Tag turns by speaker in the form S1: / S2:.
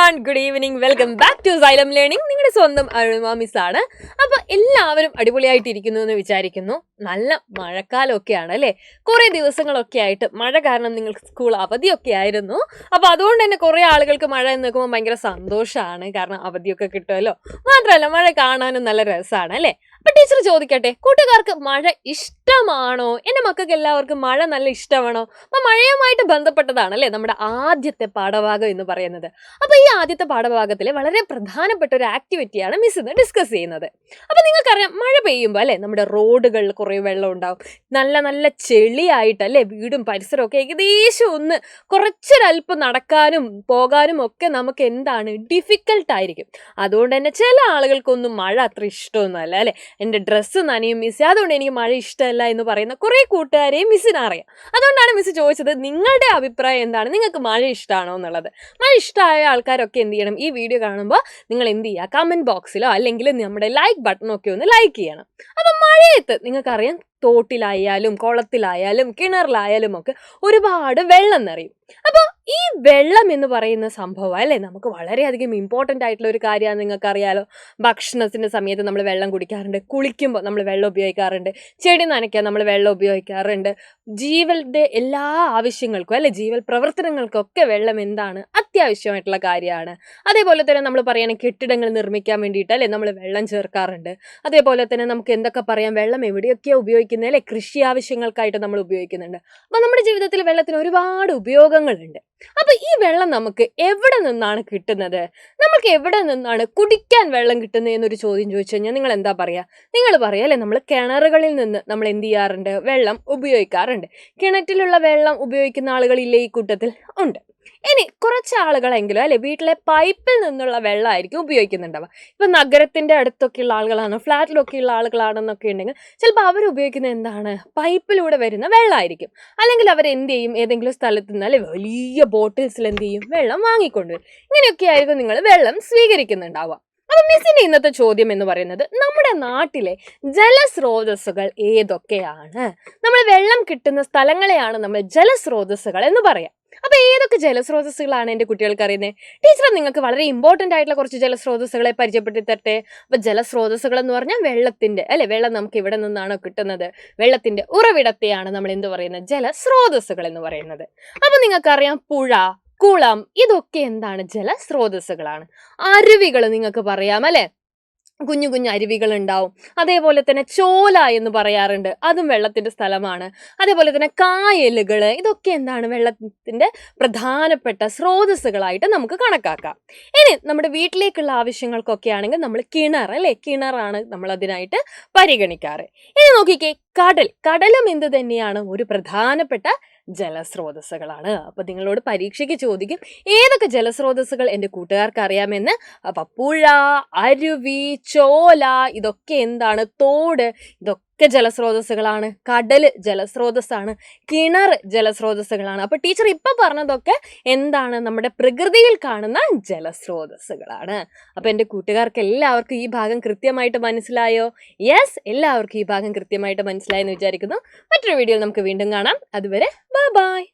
S1: everyone, good evening. Welcome back to Xylem Learning. നിങ്ങളുടെ സ്വന്തം അരുമ മിസ് ആണ്. അപ്പോൾ എല്ലാവരും അടിപൊളിയായിട്ട് ഇരിക്കുന്നു എന്ന് വിചാരിക്കുന്നു. നല്ല മഴക്കാലമൊക്കെയാണ് അല്ലേ? കുറേ ദിവസങ്ങളൊക്കെ ആയിട്ട് മഴ കാരണം നിങ്ങൾക്ക് സ്കൂൾ അവധിയൊക്കെ ആയിരുന്നു. അപ്പോൾ അതുകൊണ്ട് തന്നെ കുറേ ആളുകൾക്ക് മഴ എന്ന് നിൽക്കുമ്പോൾ ഭയങ്കര സന്തോഷമാണ്. കാരണം അവധിയൊക്കെ കിട്ടുമല്ലോ. മാത്രമല്ല മഴ കാണാനും നല്ല രസമാണ് അല്ലേ? അപ്പോൾ ടീച്ചർ ചോദിക്കട്ടെ, കൂട്ടുകാർക്ക് മഴ ഇഷ്ടമാണോ? എൻ്റെ മക്കൾക്ക് എല്ലാവർക്കും മഴ നല്ല ഇഷ്ടമാണോ? അപ്പോൾ മഴയുമായിട്ട് ബന്ധപ്പെട്ടതാണല്ലേ നമ്മുടെ ആദ്യത്തെ പാഠഭാഗം എന്ന് പറയുന്നത്. അപ്പോൾ ഈ ആദ്യത്തെ പാഠഭാഗത്തിലെ വളരെ പ്രധാനപ്പെട്ട ഒരു ആക്ടിവിറ്റിയാണ് മിസ് ഇന്ന് ഡിസ്കസ് ചെയ്യുന്നത്. അപ്പോൾ നിങ്ങൾക്കറിയാം, മഴ പെയ്യുമ്പോൾ അല്ലേ നമ്മുടെ റോഡുകളിൽ കുറേ വെള്ളം ഉണ്ടാവും. നല്ല നല്ല ചെളിയായിട്ടല്ലേ വീടും പരിസരവും ഒക്കെ ഏകദേശം ഒന്ന് കുറച്ചൊരല്പം നടക്കാനും പോകാനും ഒക്കെ നമുക്ക് എന്താണ് ഡിഫിക്കൽട്ടായിരിക്കും. അതുകൊണ്ട് തന്നെ ചില ആളുകൾക്കൊന്നും മഴ അത്ര ഇഷ്ടമൊന്നുമല്ല അല്ലേ? എൻ്റെ ഡ്രസ്സ് നനയും മിസ്, അതുകൊണ്ട് എനിക്ക് മഴ ഇഷ്ടമല്ല എന്ന് പറയുന്ന കുറേ കൂട്ടുകാരെയും മിസ്സിന് അറിയാം. അതുകൊണ്ടാണ് മിസ് ചോദിച്ചത്, നിങ്ങളുടെ അഭിപ്രായം എന്താണ്? നിങ്ങൾക്ക് മഴ ഇഷ്ടമാണോ എന്നുള്ളത്. മഴ ഇഷ്ടമായ ആൾക്കാരൊക്കെ എന്ത് ചെയ്യണം? ഈ വീഡിയോ കാണുമ്പോൾ നിങ്ങൾ എന്ത് ചെയ്യുക? കമൻറ്റ് ബോക്സിലോ അല്ലെങ്കിൽ നമ്മുടെ ലൈക്ക് ബട്ടണൊക്കെ ഒന്ന് ലൈക്ക് ചെയ്യണം. അപ്പം മഴയത്ത് നിങ്ങൾക്കറിയാം, തോട്ടിലായാലും കുളത്തിലായാലും കിണറിലായാലും ഒക്കെ ഒരുപാട് വെള്ളം നിറയും. അപ്പോൾ ഈ വെള്ളം എന്ന് പറയുന്ന സംഭവം അല്ലേ നമുക്ക് വളരെയധികം ഇമ്പോർട്ടൻ്റ് ആയിട്ടുള്ള ഒരു കാര്യമാണ്. നിങ്ങൾക്കറിയാലോ, ഭക്ഷണത്തിൻ്റെ സമയത്ത് നമ്മൾ വെള്ളം കുടിക്കാറുണ്ട്, കുളിക്കുമ്പോൾ നമ്മൾ വെള്ളം ഉപയോഗിക്കാറുണ്ട്, ചെടി നനയ്ക്കാൻ നമ്മൾ വെള്ളം ഉപയോഗിക്കാറുണ്ട്. ജീവന്റെ എല്ലാ ആവശ്യങ്ങൾക്കും അല്ലെ ജീവൽ പ്രവർത്തനങ്ങൾക്കൊക്കെ വെള്ളം എന്താണ് അത്യാവശ്യമായിട്ടുള്ള കാര്യമാണ്. അതേപോലെ തന്നെ നമ്മൾ പറയുകയാണെങ്കിൽ കെട്ടിടങ്ങൾ നിർമ്മിക്കാൻ വേണ്ടിയിട്ട് അല്ലെ നമ്മൾ വെള്ളം ചേർക്കാറുണ്ട്. അതേപോലെ തന്നെ നമുക്ക് എന്തൊക്കെ പറയാം, വെള്ളം എവിടെയൊക്കെയാണ് ഉപയോഗിക്കുന്നത് അല്ലെ? കൃഷി ആവശ്യങ്ങൾക്കായിട്ട് നമ്മൾ ഉപയോഗിക്കുന്നുണ്ട്. അപ്പോൾ നമ്മുടെ ജീവിതത്തിൽ വെള്ളത്തിന് ഒരുപാട് ഉപയോഗങ്ങളുണ്ട്. അപ്പോൾ ഈ വെള്ളം നമുക്ക് എവിടെ നിന്നാണ് കിട്ടുന്നത്? നമുക്ക് എവിടെ നിന്നാണ് കുടിക്കാൻ വെള്ളം കിട്ടുന്നത് എന്നൊരു ചോദ്യം ചോദിച്ചു കഴിഞ്ഞാൽ നിങ്ങൾ എന്താ പറയുക? നിങ്ങൾ പറയാം അല്ലേ, നമ്മൾ കിണറുകളിൽ നിന്ന് നമ്മൾ എന്ത് ചെയ്യാറുണ്ട്? വെള്ളം ഉപയോഗിക്കാറുണ്ട്. കിണറ്റിലുള്ള വെള്ളം ഉപയോഗിക്കുന്ന ആളുകളില്ലേ ഈ കൂട്ടത്തിൽ? ഉണ്ട്. ഇനി കുറച്ച് ആളുകളെങ്കിലും അല്ലെ വീട്ടിലെ പൈപ്പിൽ നിന്നുള്ള വെള്ളമായിരിക്കും ഉപയോഗിക്കുന്നുണ്ടാവുക. ഇപ്പം നഗരത്തിൻ്റെ അടുത്തൊക്കെയുള്ള ആളുകളാണ്, ഫ്ലാറ്റിലൊക്കെയുള്ള ആളുകളാണെന്നൊക്കെ ഉണ്ടെങ്കിൽ ചിലപ്പോൾ അവർ ഉപയോഗിക്കുന്നത് എന്താണ്? പൈപ്പിലൂടെ വരുന്ന വെള്ളമായിരിക്കും. അല്ലെങ്കിൽ അവർ എന്ത് ചെയ്യും? ഏതെങ്കിലും സ്ഥലത്ത് നിന്ന് അല്ലെ വലിയ ബോട്ടിൽസിൽ എന്ത് ചെയ്യും? വെള്ളം വാങ്ങിക്കൊണ്ടുവരും. ഇങ്ങനെയൊക്കെ ആയിരിക്കും നിങ്ങൾ വെള്ളം സ്വീകരിക്കുന്നുണ്ടാവുക. അപ്പം മിസ്സിൻ്റെ ഇന്നത്തെ ചോദ്യം എന്ന് പറയുന്നത്, നമ്മുടെ നാട്ടിലെ ജലസ്രോതസ്സുകൾ ഏതൊക്കെയാണ്? നമ്മൾ വെള്ളം കിട്ടുന്ന സ്ഥലങ്ങളെയാണ് നമ്മൾ ജലസ്രോതസ്സുകൾ എന്ന് പറയാം. അപ്പൊ ഏതൊക്കെ ജലസ്രോതസ്സുകളാണ് എൻ്റെ കുട്ടികൾക്ക് അറിയുന്നത്? ടീച്ചർ നിങ്ങൾക്ക് വളരെ ഇമ്പോർട്ടൻ്റ് ആയിട്ടുള്ള കുറച്ച് ജലസ്രോതസ്സുകളെ പരിചയപ്പെടുത്തി തരട്ടെ. അപ്പൊ ജലസ്രോതസ്സുകൾ എന്ന് പറഞ്ഞാൽ വെള്ളത്തിന്റെ അല്ലെ, വെള്ളം നമുക്ക് ഇവിടെ നിന്നാണ് കിട്ടുന്നത്. വെള്ളത്തിന്റെ ഉറവിടത്തെയാണ് നമ്മൾ എന്ത് പറയുന്നത്? ജലസ്രോതസ്സുകൾ എന്ന് പറയുന്നത്. അപ്പൊ നിങ്ങൾക്കറിയാം, പുഴ, കുളം, ഇതൊക്കെ എന്താണ്? ജലസ്രോതസ്സുകളാണ്. അരുവികൾ നിങ്ങൾക്ക് പറയാം അല്ലെ, കുഞ്ഞു കുഞ്ഞു അരുവികൾ ഉണ്ടാവും. അതേപോലെ തന്നെ ചോല എന്ന് പറയാറുണ്ട്, അതും വെള്ളത്തിന്റെ സ്ഥലമാണ്. അതേപോലെ തന്നെ കായലുകൾ, ഇതൊക്കെ എന്താണ്? വെള്ളത്തിന്റെ പ്രധാനപ്പെട്ട സ്രോതസ്സുകളായിട്ട് നമുക്ക് കണക്കാക്കാം. ഇനി നമ്മുടെ വീട്ടിലേക്കുള്ള ആവശ്യങ്ങൾക്കൊക്കെ ആണെങ്കിൽ നമ്മൾ കിണർ അല്ലെ, കിണറാണ് നമ്മൾ അതിനായിട്ട് പരിഗണിക്കാറ്. ഇനി നോക്കിക്കേ, കടലും എന്ത് തന്നെയാണ്? ഒരു പ്രധാനപ്പെട്ട ജലസ്രോതസ്സുകളാണ്. അപ്പൊ നിങ്ങളോട് പരീക്ഷയ്ക്ക് ചോദിക്കും, ഏതൊക്കെ ജലസ്രോതസ്സുകൾ എൻ്റെ കൂട്ടുകാർക്ക് അറിയാമെന്ന്. അപ്പൊ പുഴ, അരുവി, ചോല, ഇതൊക്കെ എന്താണ്? തോട്, ഇതൊക്കെ ജലസ്രോതസ്സുകളാണ്. കടല് ജലസ്രോതസ്സാണ്. കിണർ ജലസ്രോതസ്സുകളാണ്. അപ്പൊ ടീച്ചർ ഇപ്പൊ പറഞ്ഞതൊക്കെ എന്താണ്? നമ്മുടെ പ്രകൃതിയിൽ കാണുന്ന ജലസ്രോതസ്സുകളാണ്. അപ്പൊ എൻ്റെ കൂട്ടുകാർക്ക് എല്ലാവർക്കും ഈ ഭാഗം കൃത്യമായിട്ട് മനസ്സിലായോ? യെസ്, എല്ലാവർക്കും ഈ ഭാഗം കൃത്യമായിട്ട് മനസ്സിലായെന്ന് വിചാരിക്കുന്നു. മറ്റൊരു വീഡിയോയിൽ നമുക്ക് വീണ്ടും കാണാം. അതുവരെ ബൈ ബൈ.